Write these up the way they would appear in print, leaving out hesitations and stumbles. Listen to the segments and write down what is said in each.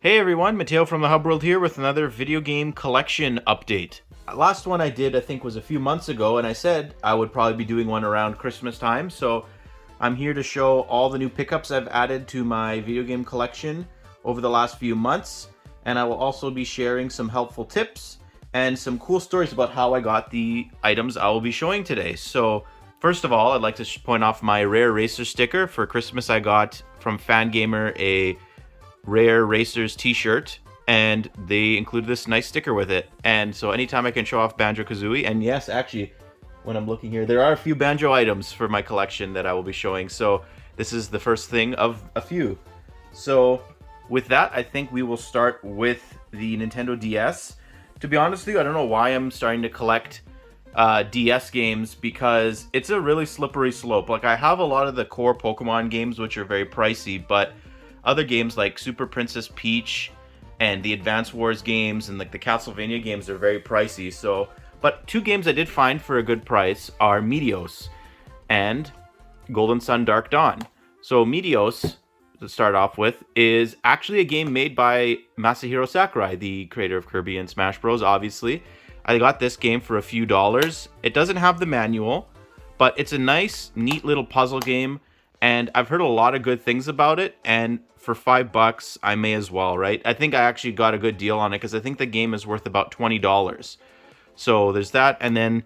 Hey everyone, Matteo from the Hub World here with another video game collection update. Last one I did I think was a few months ago, and I said I would probably be doing one around Christmas time, so I'm here to show all the new pickups I've added to my video game collection over the last few months, and I will also be sharing some helpful tips and some cool stories about how I got the items I will be showing today. So first of all, I'd like to point off my Rare Racer sticker. For Christmas I got from Fangamer a Rare Racers t-shirt, and they included this nice sticker with it. And so anytime I can show off Banjo-Kazooie, and yes, actually, when I'm looking here, there are a few Banjo items for my collection that I will be showing. So this is the first thing of a few. So with that, I think we will start with the Nintendo DS. To be honest with you, I don't know why I'm starting to collect DS games, because it's a really slippery slope. Like, I have a lot of the core Pokemon games, which are very pricey, but other games like Super Princess Peach and the Advance Wars games and like the Castlevania games are very pricey. So, but two games I did find for a good price are Meteos and Golden Sun Dark Dawn. So Meteos, to start off with, is actually a game made by Masahiro Sakurai, the creator of Kirby and Smash Bros. Obviously, I got this game for a few dollars. It doesn't have the manual, but it's a nice, neat little puzzle game, and I've heard a lot of good things about it, and for $5, I may as well, right? I think I actually got a good deal on it, because I think the game is worth about $20. So there's that, and then,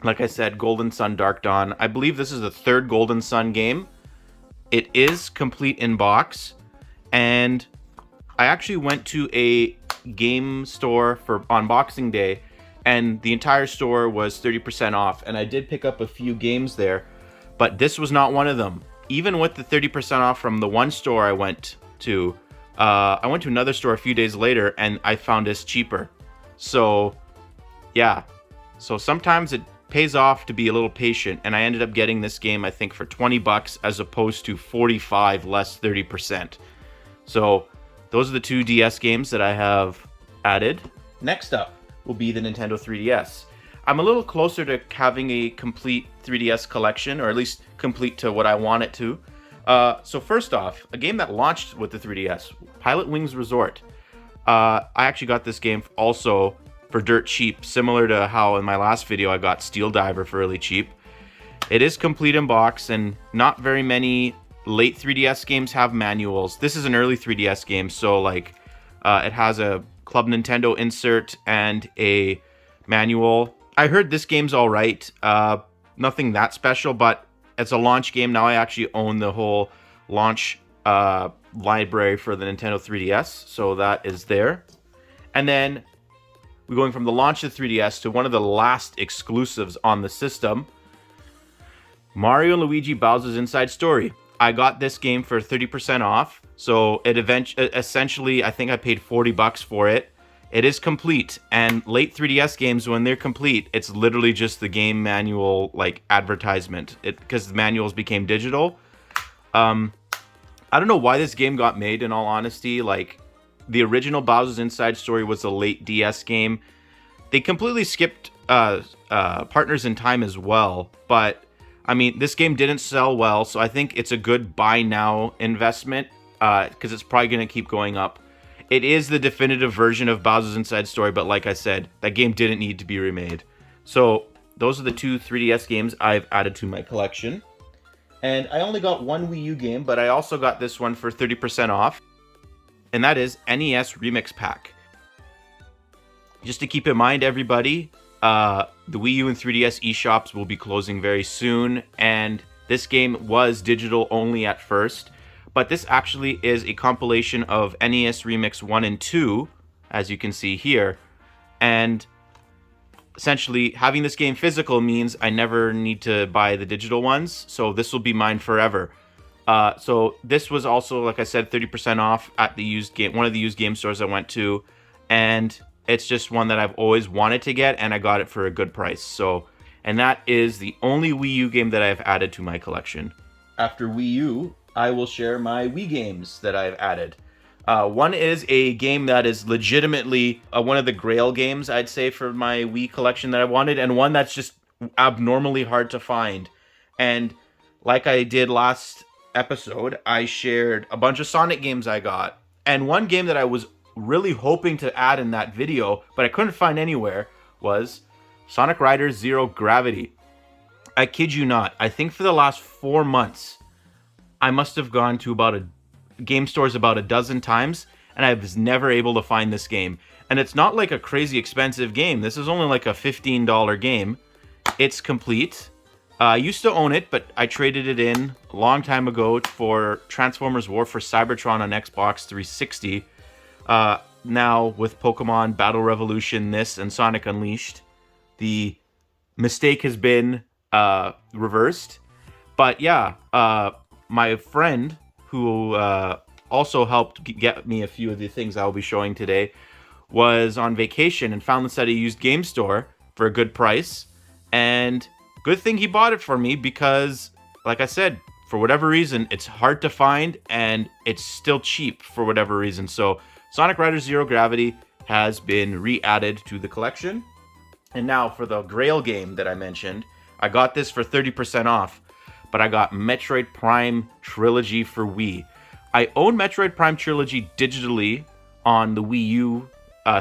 like I said, Golden Sun Dark Dawn. I believe this is the third Golden Sun game. It is complete in box, and I actually went to a game store on Boxing Day, and the entire store was 30% off, and I did pick up a few games there, but this was not one of them. Even with the 30% off from the one store I went to another store a few days later, and I found this cheaper. So, yeah. So sometimes it pays off to be a little patient, and I ended up getting this game, I think, for $20 as opposed to $45 less 30%. So those are the two DS games that I have added. Next up will be the Nintendo 3DS. I'm a little closer to having a complete 3DS collection, or at least complete to what I want it to. So first off, a game that launched with the 3DS, Pilot Wings Resort. I actually got this game also for dirt cheap, similar to how in my last video I got Steel Diver for really cheap. It is complete in box, and not very many late 3DS games have manuals. This is an early 3DS game, so like it has a Club Nintendo insert and a manual. I heard this game's all right. Nothing that special, but it's a launch game. Now I actually own the whole launch library for the Nintendo 3DS, so that is there. And then we're going from the launch of the 3DS to one of the last exclusives on the system, Mario and Luigi Bowser's Inside Story. I got this game for 30% off, so it essentially, I think I paid $40 for it. It is complete, and late 3DS games, when they're complete, it's literally just the game manual, like, advertisement, because the manuals became digital. I don't know why this game got made, in all honesty. Like, the original Bowser's Inside Story was a late DS game. They completely skipped Partners in Time as well, but, I mean, this game didn't sell well, so I think it's a good buy now investment, because it's probably going to keep going up. It is the definitive version of Bowser's Inside Story, but like I said, that game didn't need to be remade. So those are the two 3DS games I've added to my collection. And I only got one Wii U game, but I also got this one for 30% off. And that is NES Remix Pack. Just to keep in mind, everybody, the Wii U and 3DS eShops will be closing very soon. And this game was digital only at first. But this actually is a compilation of NES Remix 1 and 2, as you can see here. And essentially, having this game physical means I never need to buy the digital ones, so this will be mine forever. So this was also, like I said, 30% off at the one of the used game stores I went to. And it's just one that I've always wanted to get, and I got it for a good price. So, and that is the only Wii U game that I've added to my collection. After Wii U, I will share my Wii games that I've added. One is a game that is legitimately one of the grail games, I'd say, for my Wii collection that I wanted, and one that's just abnormally hard to find. And like I did last episode, I shared a bunch of Sonic games I got, And one game that I was really hoping to add in that video, but I couldn't find anywhere, was Sonic Riders Zero Gravity. I kid you not. I think for the last 4 months, I must have gone to game stores about a dozen times, and I was never able to find this game. And it's not like a crazy expensive game. This is only like a $15 game. It's complete. I used to own it, but I traded it in a long time ago for Transformers War for Cybertron on Xbox 360. Now, with Pokemon Battle Revolution, this, and Sonic Unleashed, the mistake has been reversed. But yeah, my friend, who also helped get me a few of the things I'll be showing today, was on vacation and found this at a used game store for a good price. And good thing he bought it for me because, like I said, for whatever reason, it's hard to find and it's still cheap for whatever reason. So Sonic Riders Zero Gravity has been re-added to the collection. And now for the Grail game that I mentioned, I got this for 30% off, but I got Metroid Prime Trilogy for Wii. I own Metroid Prime Trilogy digitally on the Wii U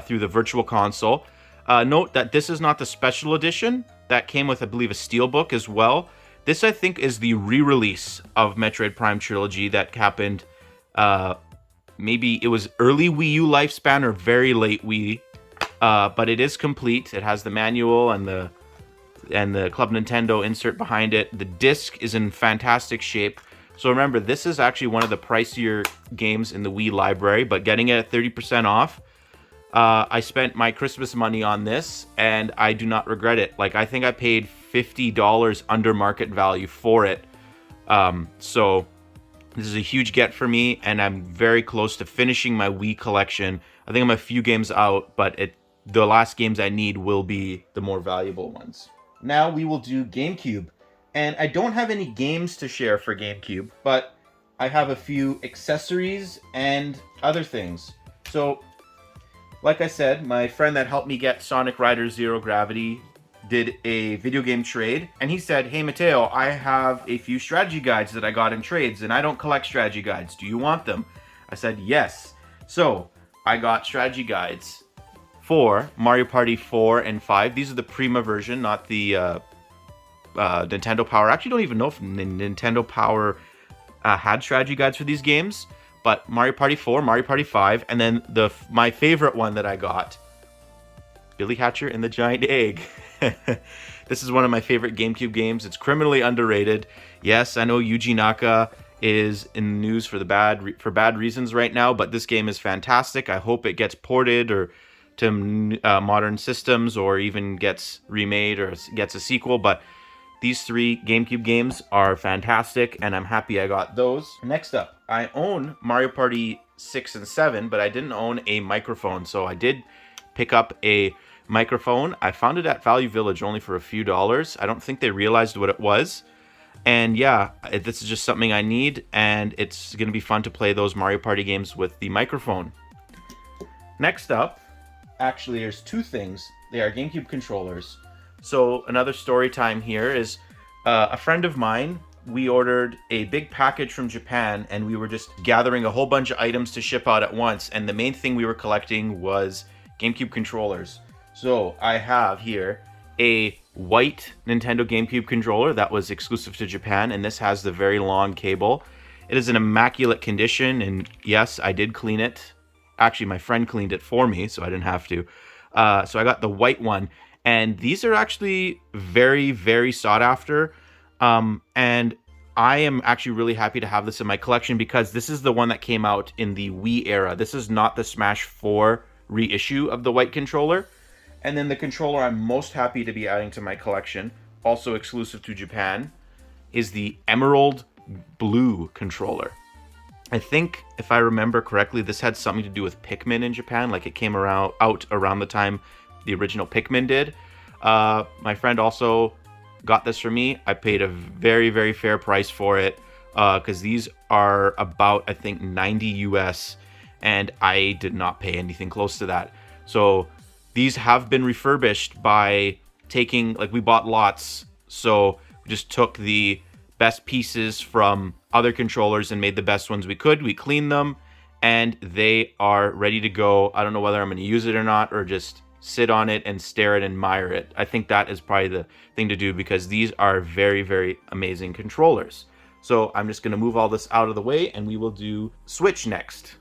through the Virtual Console. Note that this is not the special edition. That came with, I believe, a steelbook as well. This, I think, is the re-release of Metroid Prime Trilogy that happened, maybe it was early Wii U lifespan or very late Wii. But it is complete. It has the manual and the Club Nintendo insert behind it. The disc is in fantastic shape. So remember, this is actually one of the pricier games in the Wii library, but getting it at 30% off, I spent my Christmas money on this, and I do not regret it. Like, I think I paid $50 under market value for it. So this is a huge get for me, and I'm very close to finishing my Wii collection. I think I'm a few games out, but the last games I need will be the more valuable ones. Now we will do GameCube. And I don't have any games to share for GameCube, but I have a few accessories and other things. So, like I said, my friend that helped me get Sonic Riders Zero Gravity did a video game trade, and he said, "Hey Matteo, I have a few strategy guides that I got in trades, and I don't collect strategy guides. Do you want them?" I said, "Yes." So, I got strategy guides for Mario Party 4 and 5. These are the Prima version, not the Nintendo Power. I actually don't even know if Nintendo Power had strategy guides for these games, but Mario Party 4, Mario Party 5, and then my favorite one that I got, Billy Hatcher and the Giant Egg. This is one of my favorite GameCube games. It's criminally underrated. Yes, I know Yuji Naka is in the news for bad reasons right now, but this game is fantastic. I hope it gets ported or to modern systems, or even gets remade or gets a sequel. But these 3 GameCube games are fantastic, and I'm happy I got those. Next up, I own Mario Party 6 and 7, but I didn't own a microphone, so I did pick up a microphone. I found it at Value Village only for a few dollars. I don't think they realized what it was. And yeah, this is just something I need, and it's going to be fun to play those Mario Party games with the microphone. Next up, actually, there's 2 things. They are GameCube controllers. So another story time here is a friend of mine, we ordered a big package from Japan, and we were just gathering a whole bunch of items to ship out at once, and the main thing we were collecting was GameCube controllers. So I have here a white Nintendo GameCube controller that was exclusive to Japan, and this has the very long cable. It is in immaculate condition, and yes, I did clean it. Actually, my friend cleaned it for me, so I didn't have to. So I got the white one. And these are actually very, very sought after. And I am actually really happy to have this in my collection because this is the one that came out in the Wii era. This is not the Smash 4 reissue of the white controller. And then the controller I'm most happy to be adding to my collection, also exclusive to Japan, is the Emerald Blue controller. I think, if I remember correctly, this had something to do with Pikmin in Japan. Like, it came out around the time the original Pikmin did. My friend also got this for me. I paid a very, very fair price for it because these are about, I think, 90 US, and I did not pay anything close to that. So these have been refurbished by taking, like, we bought lots, so we just took the best pieces from other controllers and made the best ones we could. We cleaned them, and they are ready to go. I don't know whether I'm going to use it or not, or just sit on it and stare and admire it. I think that is probably the thing to do, because these are very, very amazing controllers. So I'm just going to move all this out of the way, and we will do Switch next.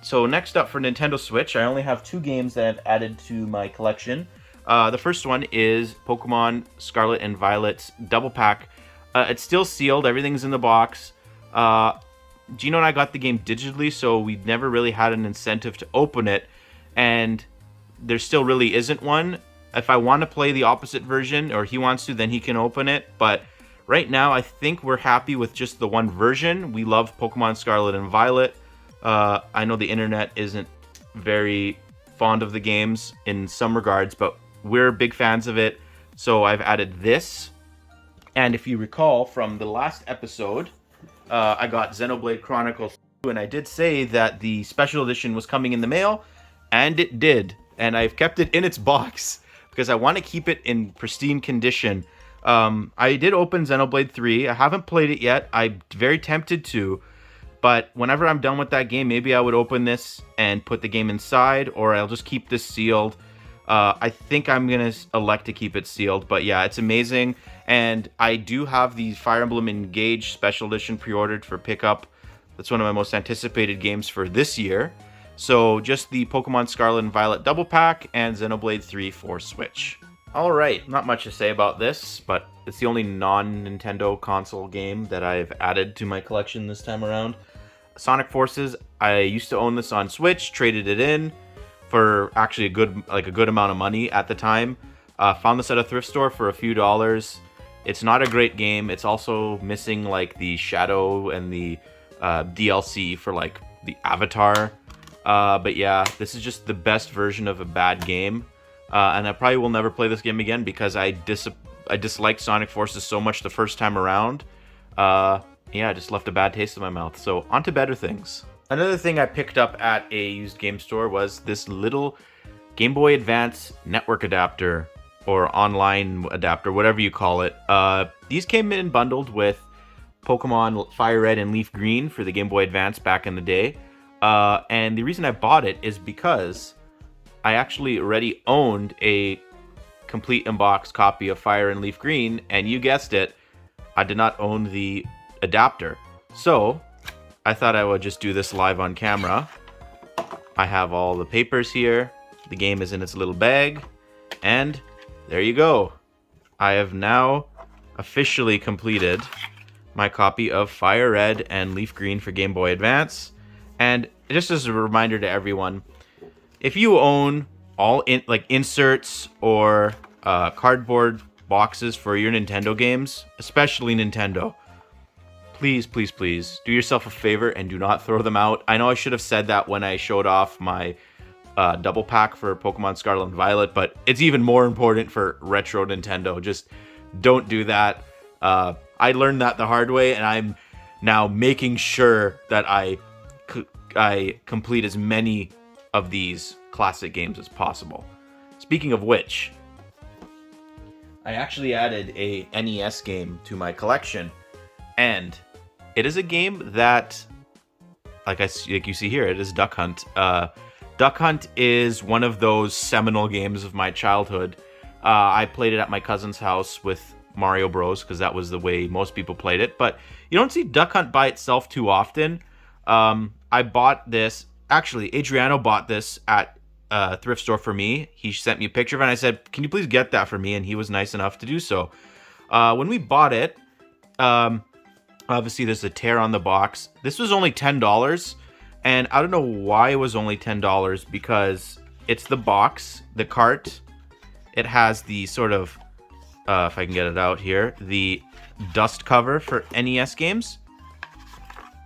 So next up for Nintendo Switch, I only have 2 games that I've added to my collection. The first one is Pokemon Scarlet and Violet's Double Pack. It's still sealed. Everything's in the box. Gino and I got the game digitally, so we never really had an incentive to open it. And there still really isn't one. If I want to play the opposite version, or he wants to, then he can open it. But right now, I think we're happy with just the one version. We love Pokemon Scarlet and Violet. I know the internet isn't very fond of the games in some regards, but we're big fans of it. So I've added this. And if you recall from the last episode, I got Xenoblade Chronicles 2, and I did say that the special edition was coming in the mail, and it did. And I've kept it in its box because I want to keep it in pristine condition. I did open Xenoblade 3. I haven't played it yet. I'm very tempted to. But whenever I'm done with that game, maybe I would open this and put the game inside, or I'll just keep this sealed. I think I'm going to elect to keep it sealed. But yeah, it's amazing. And I do have the Fire Emblem Engage Special Edition pre-ordered for pickup. That's one of my most anticipated games for this year. So just the Pokemon Scarlet and Violet Double Pack and Xenoblade 3 for Switch. Alright, not much to say about this, but it's the only non-Nintendo console game that I've added to my collection this time around. Sonic Forces, I used to own this on Switch, traded it in for actually a good amount of money at the time. Found this at a thrift store for a few dollars. It's not a great game. It's also missing like the Shadow and the DLC for like the Avatar. But yeah, this is just the best version of a bad game. And I probably will never play this game again because I disliked Sonic Forces so much the first time around. Yeah, I just left a bad taste in my mouth. So on to better things. Another thing I picked up at a used game store was this little Game Boy Advance network adapter, or online adapter, whatever you call it. These came in bundled with Pokemon Fire Red and Leaf Green for the Game Boy Advance back in the day. And the reason I bought it is because I actually already owned a complete in-box copy of Fire and Leaf Green, and you guessed it, I did not own the adapter. So I thought I would just do this live on camera. I have all the papers here. The game is in its little bag, and there you go. I have now officially completed my copy of Fire Red and Leaf Green for Game Boy Advance. And just as a reminder to everyone, if you own all inserts or cardboard boxes for your Nintendo games, especially Nintendo, please, please, please do yourself a favor and do not throw them out. I know I should have said that when I showed off my double pack for Pokemon Scarlet and Violet, but it's even more important for retro Nintendo. Just don't do that. I learned that the hard way, and I'm now making sure that I complete as many of these classic games as possible. Speaking of which, I actually added a NES game to my collection, and it is a game that, like you see here, it is Duck Hunt. Duck Hunt is one of those seminal games of my childhood. I played it at my cousin's house with Mario Bros, because that was the way most people played it. But you don't see Duck Hunt by itself too often. I bought this. Actually, Adriano bought this at a thrift store for me. He sent me a picture of it, and I said, "Can you please get that for me?" And he was nice enough to do so. When we bought it, obviously there's a tear on the box. This was only $10, and I don't know why it was only $10, because it's the box, the cart. It has the sort of, if I can get it out here, the dust cover for NES games.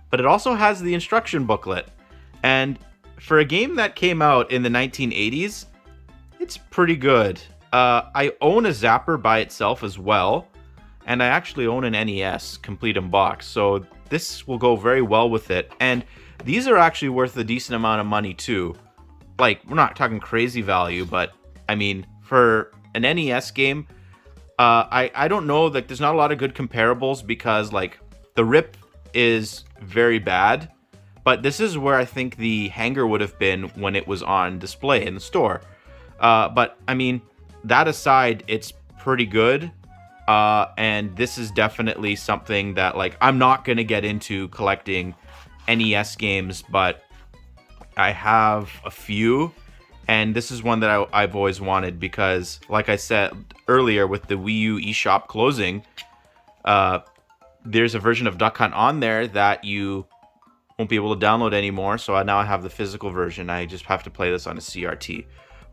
But it also has the instruction booklet. And for a game that came out in the 1980s, it's pretty good. I own a Zapper by itself as well. And I actually own an NES complete in box. So this will go very well with it. And these are actually worth a decent amount of money too. Like, we're not talking crazy value, but I mean, for an NES game, I don't know, like, there's not a lot of good comparables, because like the rip is very bad. but this is where I think the hanger would have been when it was on display in the store. But I mean, that aside, it's pretty good. And this is definitely something that, like, I'm not going to get into collecting NES games, but I have a few. And this is one that I've always wanted because, like I said earlier, with the Wii U eShop closing, there's a version of Duck Hunt on there that you won't be able to download anymore. So now I have the physical version. I just have to play this on a CRT,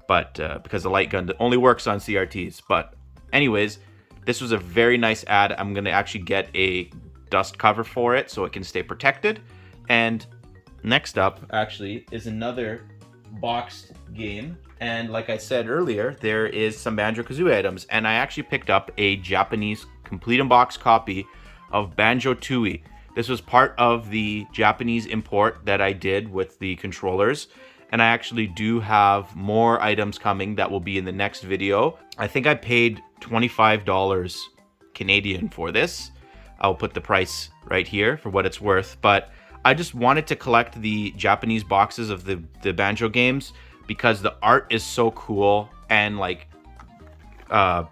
but because the light gun only works on CRTs. But anyways, this was a very nice ad. I'm gonna actually get a dust cover for it so it can stay protected. And next up, actually, is another boxed game, and like I said earlier, there is some Banjo-Kazooie items, and I actually picked up a Japanese complete in box copy of Banjo-Tooie. This was part of the Japanese import that I did with the controllers, and I actually do have more items coming that will be in the next video. I think I paid $25 Canadian for this. I'll put the price right here for what it's worth, but I just wanted to collect the Japanese boxes of the Banjo games because the art is so cool, and like the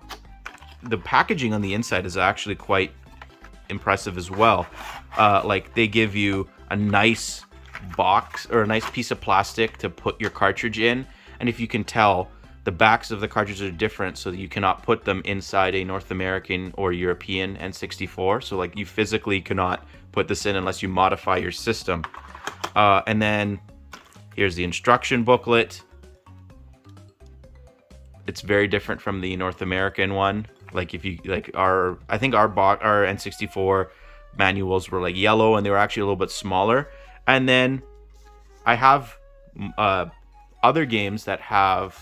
packaging on the inside is actually quite impressive as well. Like, they give you a nice box or a nice piece of plastic to put your cartridge in, and if you can tell, the backs of the cartridges are different, so that you cannot put them inside a North American or European N64. So like, you physically cannot put this in unless you modify your system. And then here's the instruction booklet. It's very different from the North American one. Like, if you like I think our N64 manuals were like yellow, and they were actually a little bit smaller. And then I have other games that have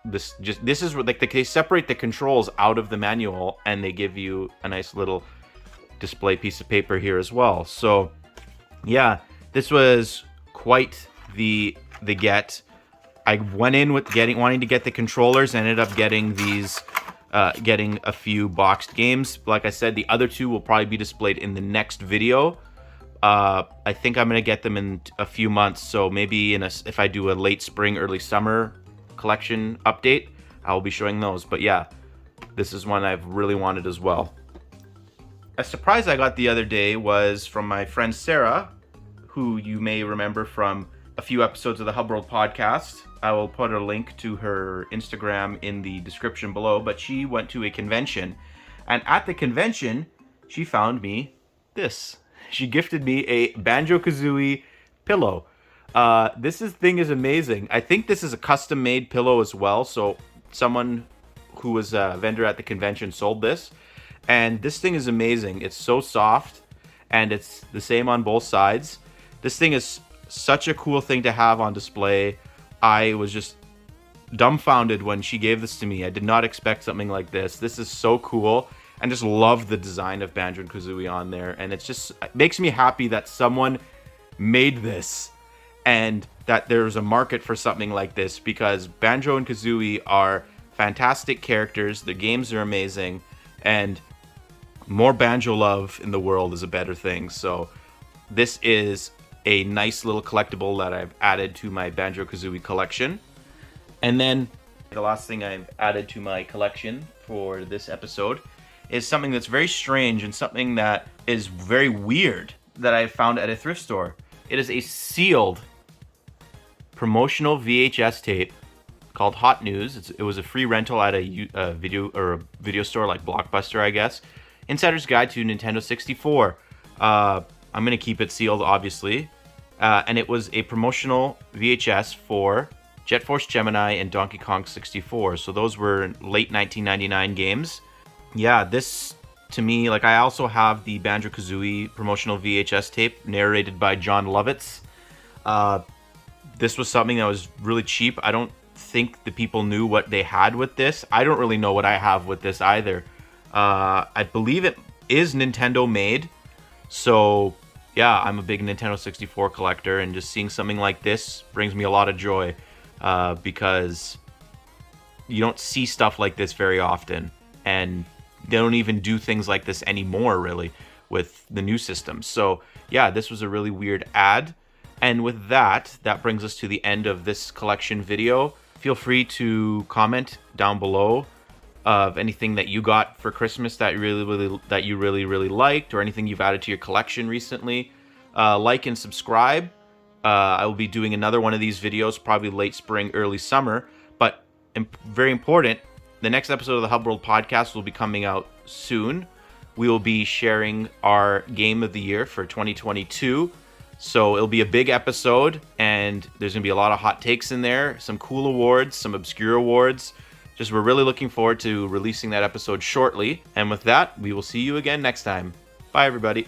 this is like they separate the controls out of the manual, and they give you a nice little display piece of paper here as well. So yeah, this was quite the get. I went in with wanting to get the controllers, and ended up getting these getting a few boxed games. Like I said, the other two will probably be displayed in the next video. I think I'm gonna get them in a few months, so maybe if I do a late spring, early summer collection update, I'll be showing those. But yeah, this is one I've really wanted as well. A surprise I got the other day was from my friend Sarah, who you may remember from a few episodes of the Hub World podcast. I will put a link to her Instagram in the description below, but she went to a convention, and at the convention, she found me this. She gifted me a Banjo-Kazooie pillow. This thing is amazing. I think this is a custom-made pillow as well, so someone who was a vendor at the convention sold this, and this thing is amazing. It's so soft, and it's the same on both sides. This thing is such a cool thing to have on display. I was just dumbfounded when she gave this to me. I did not expect something like this. This is so cool, and just love the design of Banjo and Kazooie on there, and it makes me happy that someone made this and that there's a market for something like this, because Banjo and Kazooie are fantastic characters. The games are amazing, and more Banjo love in the world is a better thing. So this is a nice little collectible that I've added to my Banjo-Kazooie collection. And then the last thing I've added to my collection for this episode is something that's very strange and something that is very weird that I found at a thrift store. It is a sealed promotional VHS tape called Hot News. It was a free rental at a video store like Blockbuster, I guess. Insider's Guide to Nintendo 64. I'm going to keep it sealed, obviously. And it was a promotional VHS for Jet Force Gemini and Donkey Kong 64. So those were late 1999 games. Yeah, this, to me, like, I also have the Banjo-Kazooie promotional VHS tape narrated by John Lovitz. This was something that was really cheap. I don't think the people knew what they had with this. I don't really know what I have with this either. I believe it is Nintendo made. So yeah, I'm a big Nintendo 64 collector, and just seeing something like this brings me a lot of joy, because you don't see stuff like this very often, and they don't even do things like this anymore, really, with the new systems. So yeah, this was a really weird ad. And with that, that brings us to the end of this collection video. Feel free to comment down below of anything that you got for Christmas that you really liked, or anything you've added to your collection recently. Like and subscribe. I will be doing another one of these videos probably late spring, early summer. But very important, the next episode of the Hub World podcast will be coming out soon. We will be sharing our game of the year for 2022. So it'll be a big episode, and there's going to be a lot of hot takes in there, some cool awards, some obscure awards. Just we're really looking forward to releasing that episode shortly. And with that, we will see you again next time. Bye, everybody.